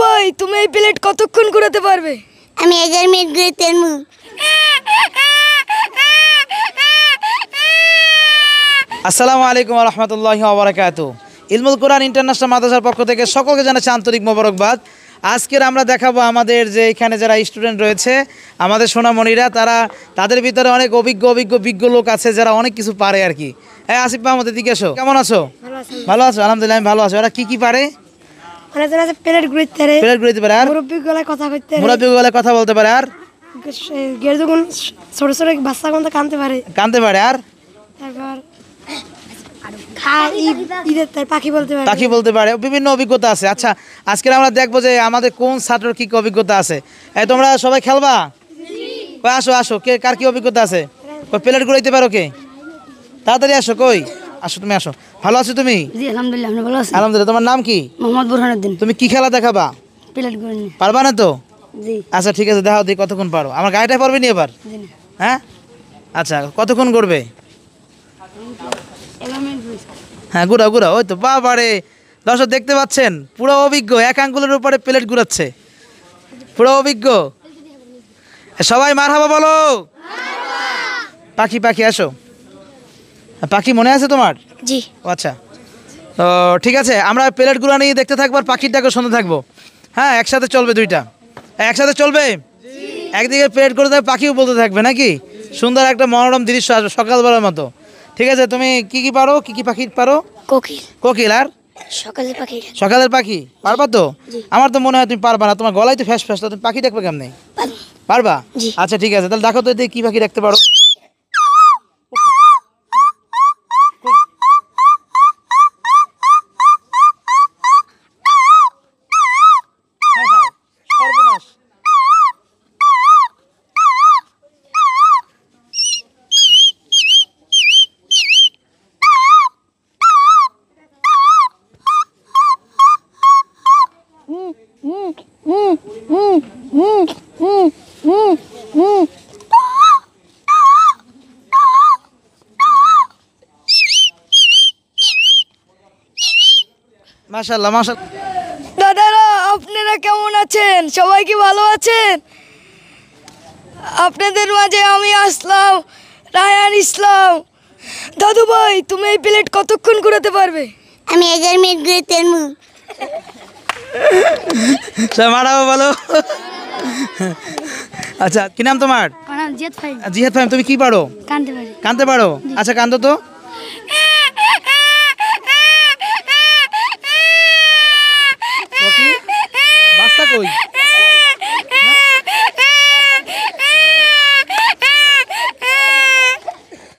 ভাই তুমি এই প্লেট কতক্ষণ ঘোরাতে পারবে? আমি 11 মিনিট ঘুরাতে পারবো। আসসালামু আলাইকুম ওয়া রাহমাতুল্লাহি ওয়া বারাকাতুহু। ইলমুল কোরআন ইন্টারন্যাশনাল মাদ্রাসার পক্ষ থেকে সকলকে জানাচ্ছি আন্তরিক মোবারকবাদ। আজকের আমরা দেখাবো আমাদের যে এখানে যারা স্টুডেন্ট রয়েছে, আমাদের সোনামণিরা, তাদের ভিতরে অনেক অভিজ্ঞ লোক আছে যারা অনেক কিছু পারে আর কি। হ্যাঁ, আসিফ মাহমুদ, এদিকে এসো। কেমন আছো? ভালো আছো? আলহামদুলিল্লাহ, আমি ভালো আছি। ওরা কি পারে? প্লেট ঘুরাতে পারে, আর মুরব্বি গলায় কথা বলতে পারে, আর যখন ছোট ছোট বাচ্চা কোন কানতে পারে, আর তারপর পাখি বলতে পারে। বিভিন্ন অভিজ্ঞতা আছে। আচ্ছা, আজকে আমরা দেখবো যে আমাদের কোন ছাত্রের কি অভিজ্ঞতা আছে। তোমরা সবাই খেলবা? আসো, কে কার কি অভিজ্ঞতা আছে? প্লেট ঘুরাইতে পারো কে? তাড়াতাড়ি আসো। কই আসো, তুমি আসো। ভালো আছো তুমি? জি আলহামদুলিল্লাহ, আমি ভালো আছি। আলহামদুলিল্লাহ। তোমার নাম কি? মোহাম্মদ বুরহানুদ্দিন। তুমি কি খেলা দেখাবা? প্লেট ঘুরানি। পারবা না তো? জি। আচ্ছা ঠিক আছে, দেখাও দেখি কতক্ষণ পারো। আমার গাড়িটা পারবে নি এবার? জি না। হ্যাঁ, আচ্ছা কতক্ষণ করবে? 11 মিনিট ঘুরাইছি। হ্যাঁ, ঘুরাও। ওই তো বাবারে, দর্শক দেখতে পাচ্ছেন, পুরো অভিজ্ঞ। এক আঙ্গুলের উপরে প্লেট ঘুরাচ্ছে, পুরো অভিজ্ঞ। সবাই মারহাবা বলো। পাখি আসো। পাখি মনে আছে তোমার? জি। আচ্ছা, তো ঠিক আছে, আমরা প্লেট গুলো নিয়ে দেখতে থাকবো আর পাখিটাকে শুনতে থাকবো। হ্যাঁ, একসাথে চলবে, দুইটা একসাথে চলবে। একদিকে প্লেট করে থাকবে, পাখিও বলতে থাকবে, নাকি? সুন্দর একটা মনোরম দৃশ্য আসবে সকালবেলার মতো। ঠিক আছে, তুমি কি পারো? কি পাখি পারো? কোকিল। আর সকালের পাখি পারবা তো? আমার তো মনে হয় তুমি পারবা না, তোমার গলায় তো ফ্যাস, তুমি পাখি দেখবে কেমনে? পারবা? আচ্ছা ঠিক আছে, তাহলে দেখো তো কি পাখি দেখতে পারো। মাশাআল্লাহ। দাদারা, আপনারা কেমন আছেন? সবাই কি ভালো আছেন? আপনাদের মাঝে আমি আসলাম, রায়ান ইসলাম। দাদু ভাই তুমি এই প্লেট কতক্ষণ ঘোরাতে পারবে? আমি 11 মিনিট ঘুরাতে পারবো। মারাও বলো। আচ্ছা, কি নাম তোমার? জিহাদ ফাহিম। তুমি কি পারো? কানতে পারো? আচ্ছা, কান্দো তো। বাচ্চা কই?